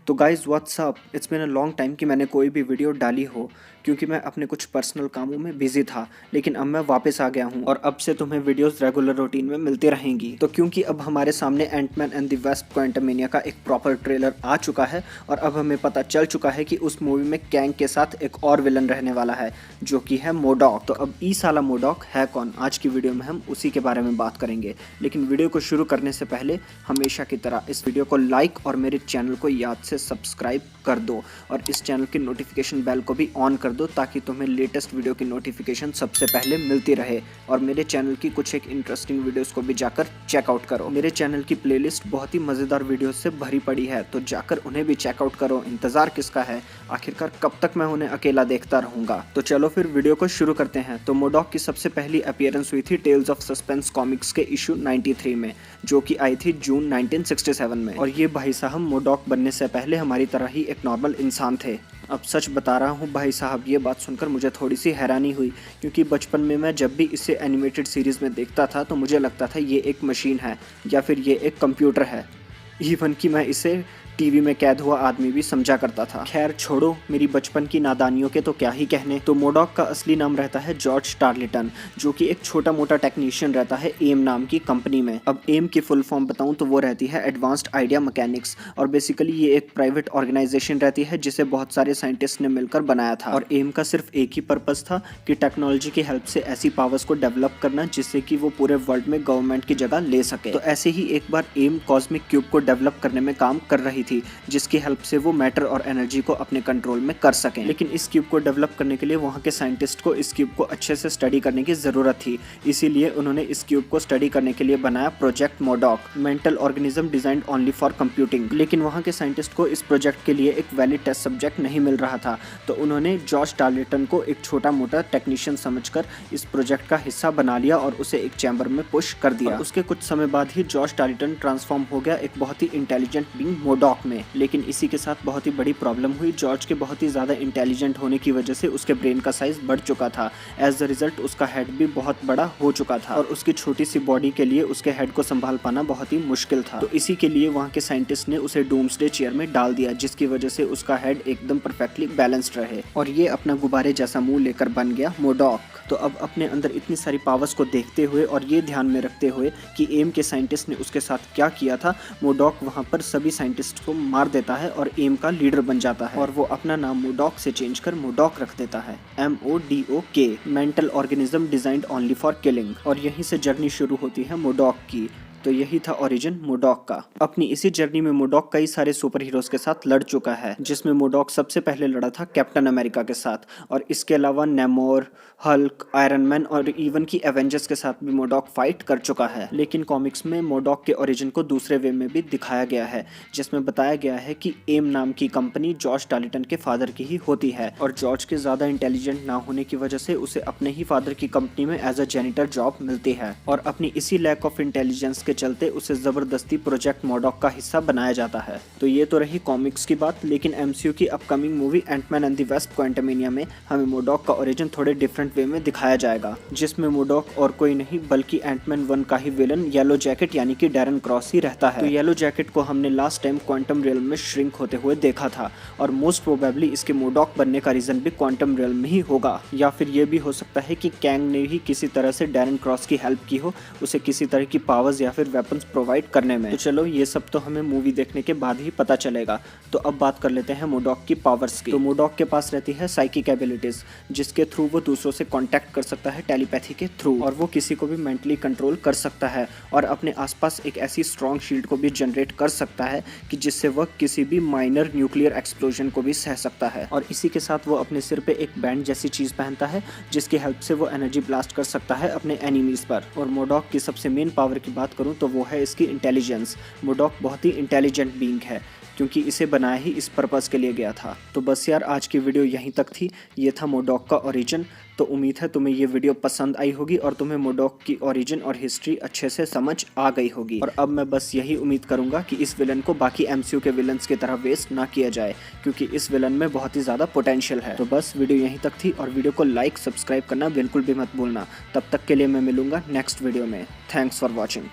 तो guys what's up, it's been a long time कि मैंने कोई भी वीडियो डाली हो, क्योंकि मैं अपने कुछ पर्सनल कामों में बिजी था। लेकिन अब मैं वापस आ गया हूँ और अब से तुम्हें वीडियोस रेगुलर रूटीन में मिलती रहेंगी। तो क्योंकि अब हमारे सामने Antman and the Wasp Quantumania का एक प्रॉपर ट्रेलर आ चुका है और अब हमें पता चल चुका है कि उस मूवी में कैंग के साथ एक और विलन रहने वाला है, जो कि है मोडॉक। तो अब ई साला मोडॉक है कौन? आज की वीडियो में हम उसी के बारे में बात करेंगे। लेकिन वीडियो को शुरू करने से पहले हमेशा की तरह इस वीडियो को लाइक और मेरे चैनल को याद से सब्सक्राइब कर दो और इस चैनल की नोटिफिकेशन बेल को भी ऑन कर दो, ताकि तुम्हें लेटेस्ट वीडियो की नोटिफिकेशन सबसे पहले मिलती रहे। और मेरे चैनल की कुछ एक इंटरेस्टिंग वीडियोस को भी जाकर चेकआउट करो। मेरे चैनल की प्लेलिस्ट बहुत ही मज़ेदार वीडियोस से भरी पड़ी है, तो जाकर उन्हें भी चेकआउट करो। इंतज़ार किसका है? आखिरकार कब तक मैं उन्हें अकेला देखता रहूँगा? तो चलो फिर वीडियो को शुरू करते हैं। तो मोडॉक की सबसे पहली अपीयरेंस हुई थी टेल्स ऑफ सस्पेंस कॉमिक्स के इशू 93 में, जो कि आई थी जून 1967 में। और ये भाई साहब मोडॉक बनने से पहले हमारी तरह ही एक नॉर्मल इंसान थे। अब सच बता रहा हूँ भाई साहब, ये बात सुनकर मुझे थोड़ी सी हैरानी हुई, क्योंकि बचपन में मैं जब भी इसे एनिमेटेड सीरीज़ में देखता था तो मुझे लगता था ये एक मशीन है या फिर ये एक कंप्यूटर है। इवन कि मैं इसे टीवी में कैद हुआ आदमी भी समझा करता था। खैर छोड़ो मेरी बचपन की नादानियों के तो क्या ही कहने। तो मोडॉक का असली नाम रहता है जॉर्ज टार्लेटन, जो कि एक छोटा मोटा टेक्नीशियन रहता है एम नाम की कंपनी में। अब एम की फुल फॉर्म बताऊं तो वो रहती है एडवांस्ड आइडिया मैकेनिक्स, और बेसिकली ये एक प्राइवेट ऑर्गेनाइजेशन रहती है जिसे बहुत सारे साइंटिस्ट ने मिलकर बनाया था। और एम का सिर्फ एक ही पर्पस था कि टेक्नोलॉजी की हेल्प से ऐसी पावर्स को डेवलप करना जिससे कि वो पूरे वर्ल्ड में गवर्नमेंट की जगह ले सके। तो ऐसे ही एक बार एम कॉस्मिक क्यूब को डेवलप करने में काम कर रही थी, जिसकी हेल्प से वो मैटर और एनर्जी को अपने कंट्रोल में कर सकें। लेकिन इस क्यूब को डेवलप करने के लिए वहाँ के साइंटिस्ट को इस क्यूब को अच्छे से स्टडी करने की ज़रूरत थी। इसीलिए उन्होंने इस क्यूब को स्टडी करने के लिए बनाया project MODOC, mental organism designed only for computing. लेकिन वहाँ के साइंटिस्ट को इस प्रोजेक्ट के लिए एक वैलिड टेस्ट सब्जेक्ट नहीं मिल रहा था, तो उन्होंने जॉर्ज टार्लेटन को एक छोटा मोटा टेक्नीशियन समझकर इस प्रोजेक्ट का हिस्सा बना लिया और उसे एक चैम्बर में पुश कर दिया। और उसके कुछ समय बाद ही जॉर्ज टार्लेटन ट्रांसफॉर्म हो गया एक बहुत ही इंटेलिजेंट बीइंग मोडॉक में। लेकिन इसी के साथ बहुत ही बड़ी प्रॉब्लम हुई। जॉर्ज के बहुत ही ज़्यादा इंटेलिजेंट होने की वजह से उसके ब्रेन का साइज बढ़ चुका था। एज द रिजल्ट उसका हेड भी बहुत बड़ा हो चुका था और उसकी छोटी सी बॉडी के लिए उसके हेड को संभाल पाना बहुत ही मुश्किल था। तो इसी के लिए वहाँ के साइंटिस्ट ने उसे डूम्सडे चेयर में डाल दिया, जिसकी वजह से उसका हेड एकदम परफेक्टली बैलेंस्ड रहे और ये अपना गुब्बारे जैसा मुंह लेकर बन गया मोडॉक। तो अब अपने अंदर इतनी सारी पावर्स को देखते हुए और ये ध्यान में रखते हुए कि एम के साइंटिस्ट ने उसके साथ क्या किया था, मोडॉक वहाँ पर सभी साइंटिस्ट को मार देता है और एम का लीडर बन जाता है। और वो अपना नाम मोडॉक से चेंज कर मोडॉक रख देता है, MODOK, mental organism designed only for killing. और यहीं से जर्नी शुरू होती है मोडॉक की। तो यही था ओरिजिन मोडॉक का। अपनी इसी जर्नी में मोडॉक कई सारे सुपर हीरोज के साथ लड़ चुका है, जिसमें मोडॉक सबसे पहले लड़ा था कैप्टन अमेरिका के साथ, और इसके अलावा नेमोर, हल्क, आयरन मैन और इवन की एवेंजर्स के साथ भी मोडॉक फाइट कर चुका है। लेकिन कॉमिक्स में मोडॉक के ओरिजिन को दूसरे वे में भी दिखाया गया है, जिसमें बताया गया है कि एम नाम की कंपनी जॉर्ज टार्लेटन के फादर की ही होती है और जॉर्ज के ज़्यादा इंटेलिजेंट ना होने की वजह से उसे अपने ही फादर की कंपनी में एज अ जेनिटर जॉब मिलती है, और अपनी इसी लैक ऑफ इंटेलिजेंस के चलते उसे जबरदस्ती प्रोजेक्ट मोडॉक का हिस्सा बनाया जाता है। तो ये तो रही कॉमिक्स की बात। लेकिन एमसीयू की upcoming movie Antman and the Wasp Quantumania में हमें मोडॉक का ओरिजिन थोड़े डिफरेंट वे में दिखाया जाएगा, जिसमें मोडॉक और कोई नहीं बल्कि एंटमैन 1 का ही विलन येलो जैकेट यानी कि डैरन क्रॉस ही रहता है। तो येलो जैकेट को हमने लास्ट टाइम क्वांटम रियल्म में श्रिंक होते हुए देखा था, और मोस्ट प्रोबेबली इसके मोडॉक बनने का रीजन भी क्वांटम रियल्म में ही होगा। या फिर ये भी हो सकता है कि कैंग ने ही किसी तरह से डैरन क्रॉस की हेल्प की हो, उसे किसी तरह की पावर्स या फिर वेपन्स प्रोवाइड करने में। तो चलो ये सब तो हमें मूवी देखने के बाद ही पता चलेगा। तो अब बात कर लेते हैं मोडॉक की पावर्स की। तो मोडॉक के पास रहती है साइकिक एबिलिटीज, जिसके थ्रू वो दूसरों से कांटेक्ट कर सकता है टेलीपैथी के थ्रू, और वो किसी को भी मेंटली कंट्रोल कर सकता है और अपने आसपास एक ऐसी स्ट्रॉन्ग शील्ड को भी जनरेट कर सकता है कि जिससे वह किसी भी माइनर न्यूक्लियर एक्सप्लोजन को भी सह सकता है। और इसी के साथ वो अपने सिर पे एक बैंड जैसी चीज पहनता है, जिसकी हेल्प से वो एनर्जी ब्लास्ट कर सकता है अपने एनिमीज पर। और मोडॉक की सबसे मेन पावर की बात करूं तो वो है इसकी इंटेलिजेंस। मोडॉक बहुत ही इंटेलिजेंट बीइंग है, क्योंकि इसे बनाया ही इस पर्पस के लिए गया था। तो बस यार आज की वीडियो यहीं तक थी। ये था मोडॉक का ओरिजिन। तो उम्मीद है तुम्हें ये वीडियो पसंद आई होगी और तुम्हें मोडॉक की ओरिजिन और हिस्ट्री अच्छे से समझ आ गई होगी। और अब मैं बस यही उम्मीद करूंगा कि इस विलन को बाकी एमसीयू के विलन्स की तरह वेस्ट ना किया जाए, क्योंकि इस विलन में बहुत ही ज़्यादा पोटेंशियल है। तो बस वीडियो यहीं तक थी, और वीडियो को लाइक सब्सक्राइब करना बिल्कुल भी मत भूलना। तब तक के लिए मैं मिलूंगा नेक्स्ट वीडियो में। Thanks for watching.